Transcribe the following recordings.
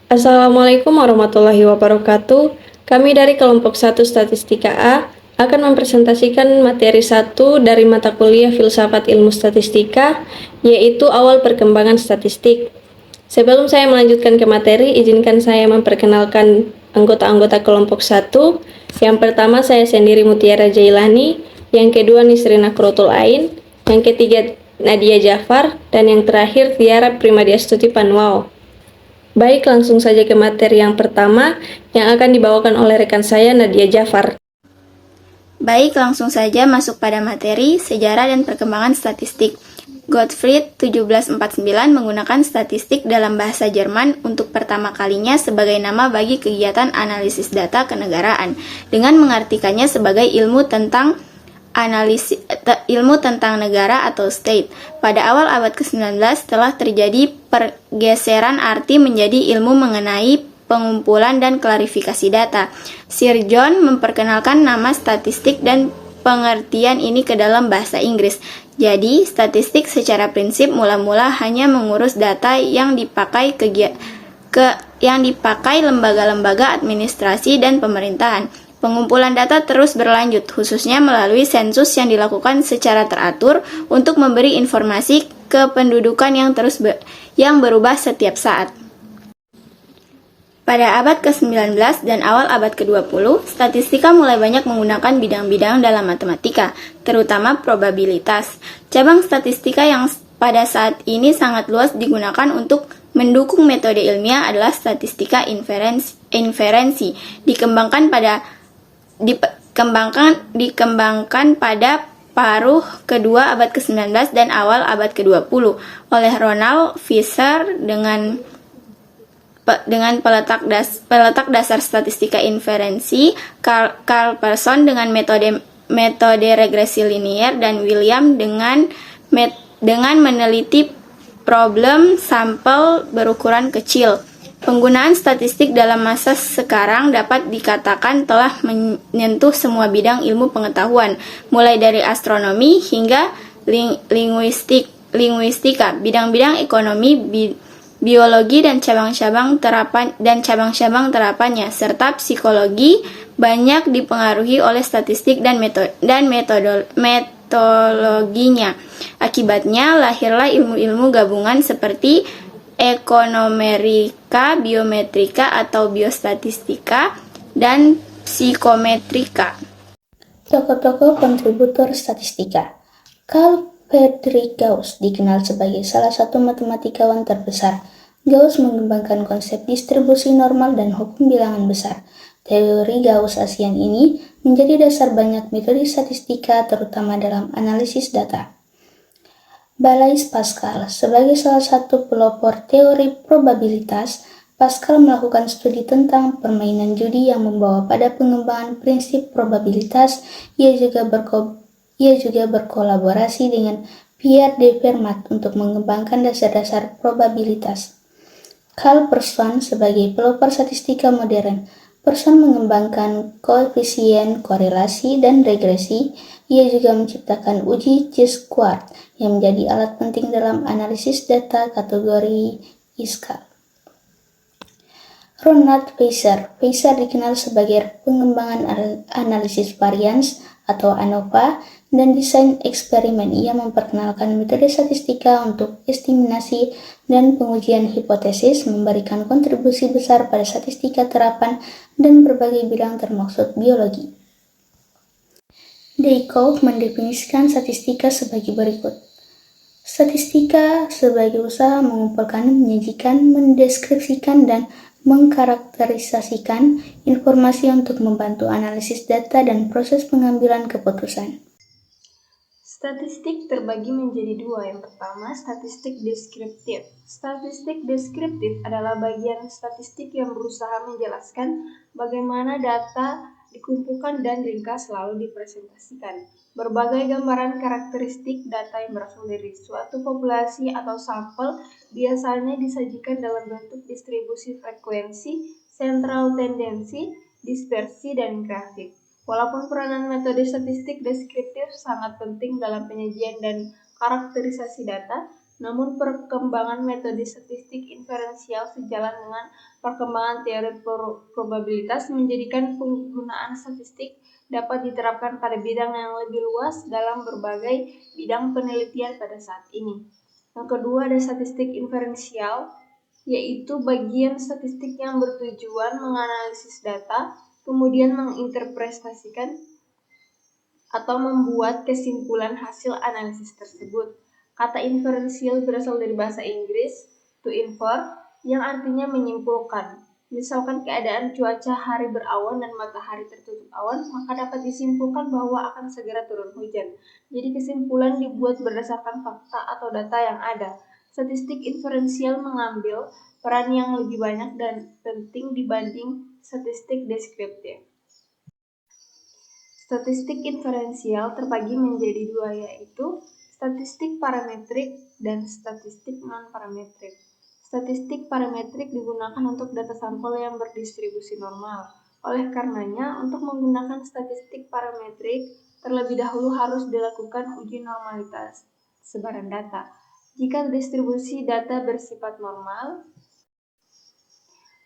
Assalamualaikum warahmatullahi wabarakatuh. Kami dari kelompok 1 Statistika A akan mempresentasikan materi 1 dari mata kuliah Filsafat Ilmu Statistika, yaitu awal perkembangan statistik. Sebelum saya melanjutkan ke materi, izinkan saya memperkenalkan anggota-anggota kelompok 1. Yang pertama saya sendiri Mutiara Jailani, yang kedua Nisrina Krotul Ain, yang ketiga Nadia Jafar, dan yang terakhir Tiara Primadiastuti Panwao. Baik, langsung saja ke materi yang pertama yang akan dibawakan oleh rekan saya Nadia Jafar. Baik, langsung saja masuk pada materi sejarah dan perkembangan statistik. Gottfried 1749 menggunakan statistik dalam bahasa Jerman untuk pertama kalinya sebagai nama bagi kegiatan analisis data kenegaraan, dengan mengartikannya sebagai ilmu tentang negara atau state. Pada awal abad ke-19 telah terjadi pergeseran arti menjadi ilmu mengenai pengumpulan dan klarifikasi data. Sir John memperkenalkan nama statistik dan pengertian ini ke dalam bahasa Inggris. Jadi, statistik secara prinsip mula-mula hanya mengurus data yang dipakai lembaga-lembaga administrasi dan pemerintahan. Pengumpulan data terus berlanjut, khususnya melalui sensus yang dilakukan secara teratur untuk memberi informasi kependudukan yang berubah setiap saat. Pada abad ke-19 dan awal abad ke-20, statistika mulai banyak menggunakan bidang-bidang dalam matematika, terutama probabilitas. Cabang statistika yang pada saat ini sangat luas digunakan untuk mendukung metode ilmiah adalah statistika inferensi, dikembangkan pada paruh kedua abad ke-19 dan awal abad ke-20 oleh Ronald Fisher dengan peletak dasar statistika inferensi, Carl Pearson dengan metode regresi linier, dan William dengan meneliti problem sampel berukuran kecil. Penggunaan statistik dalam masa sekarang dapat dikatakan telah menyentuh semua bidang ilmu pengetahuan, mulai dari astronomi hingga linguistika, bidang-bidang ekonomi, biologi dan cabang-cabang terapannya, serta psikologi banyak dipengaruhi oleh statistik dan metodologinya. Akibatnya lahirlah ilmu-ilmu gabungan seperti ekonometrika, biometrika atau biostatistika, dan psikometrika. Tokoh-tokoh kontributor statistika. Carl Friedrich Gauss dikenal sebagai salah satu matematikawan terbesar. Gauss mengembangkan konsep distribusi normal dan hukum bilangan besar. Teori Gauss-Asian ini menjadi dasar banyak metode statistika, terutama dalam analisis data. Blaise Pascal, sebagai salah satu pelopor teori probabilitas, Pascal melakukan studi tentang permainan judi yang membawa pada pengembangan prinsip probabilitas. Ia juga berkolaborasi dengan Pierre de Fermat untuk mengembangkan dasar-dasar probabilitas. Carl Pearson, sebagai pelopor statistika modern, Pearson mengembangkan koefisien korelasi dan regresi. Ia juga menciptakan uji chi-squared yang menjadi alat penting dalam analisis data kategori ISCA. Ronald Fisher dikenal sebagai pengembangan analisis varians atau ANOVA dan desain eksperimen. Ia memperkenalkan metode statistika untuk estimasi dan pengujian hipotesis, memberikan kontribusi besar pada statistika terapan dan berbagai bidang termasuk biologi. Daycoff mendefinisikan statistika sebagai berikut. Statistika sebagai usaha mengumpulkan, menyajikan, mendeskripsikan, dan mengkarakterisasikan informasi untuk membantu analisis data dan proses pengambilan keputusan. Statistik terbagi menjadi dua. Yang pertama, statistik deskriptif. Statistik deskriptif adalah bagian statistik yang berusaha menjelaskan bagaimana data dikumpulkan dan ringkas lalu dipresentasikan. Berbagai gambaran karakteristik data yang berasal dari suatu populasi atau sampel biasanya disajikan dalam bentuk distribusi frekuensi, sentral tendensi, dispersi, dan grafik. Walaupun peranan metode statistik deskriptif sangat penting dalam penyajian dan karakterisasi data, namun perkembangan metode statistik inferensial sejalan dengan Perkembangan teori probabilitas menjadikan penggunaan statistik dapat diterapkan pada bidang yang lebih luas dalam berbagai bidang penelitian pada saat ini. Yang kedua ada statistik inferensial, yaitu bagian statistik yang bertujuan menganalisis data, kemudian menginterpretasikan atau membuat kesimpulan hasil analisis tersebut. Kata inferensial berasal dari bahasa Inggris to infer, yang artinya menyimpulkan. Misalkan keadaan cuaca hari berawan dan matahari tertutup awan, maka dapat disimpulkan bahwa akan segera turun hujan. Jadi kesimpulan dibuat berdasarkan fakta atau data yang ada. Statistik inferensial mengambil peran yang lebih banyak dan penting dibanding statistik deskriptif. Statistik inferensial terbagi menjadi dua, yaitu statistik parametrik dan statistik non-parametrik. Statistik parametrik digunakan untuk data sampel yang berdistribusi normal. Oleh karenanya, untuk menggunakan statistik parametrik, terlebih dahulu harus dilakukan uji normalitas sebaran data. Jika distribusi data bersifat normal,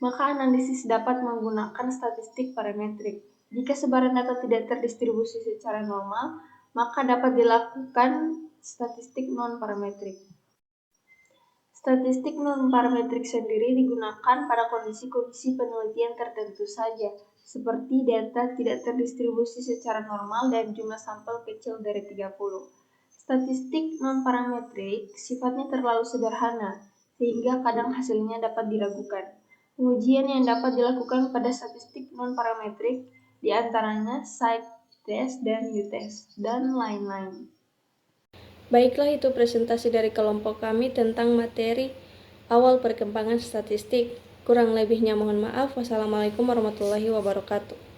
maka analisis dapat menggunakan statistik parametrik. Jika sebaran data tidak terdistribusi secara normal, maka dapat dilakukan statistik non-parametrik. Statistik non-parametrik sendiri digunakan pada kondisi-kondisi penelitian tertentu saja, seperti data tidak terdistribusi secara normal dan jumlah sampel kecil dari 30. Statistik non-parametrik sifatnya terlalu sederhana, sehingga kadang hasilnya dapat diragukan. Pengujian yang dapat dilakukan pada statistik non-parametrik diantaranya side-test dan U-test, dan lain-lain. Baiklah, itu presentasi dari kelompok kami tentang materi awal perkembangan statistik. Kurang lebihnya mohon maaf. Wassalamualaikum warahmatullahi wabarakatuh.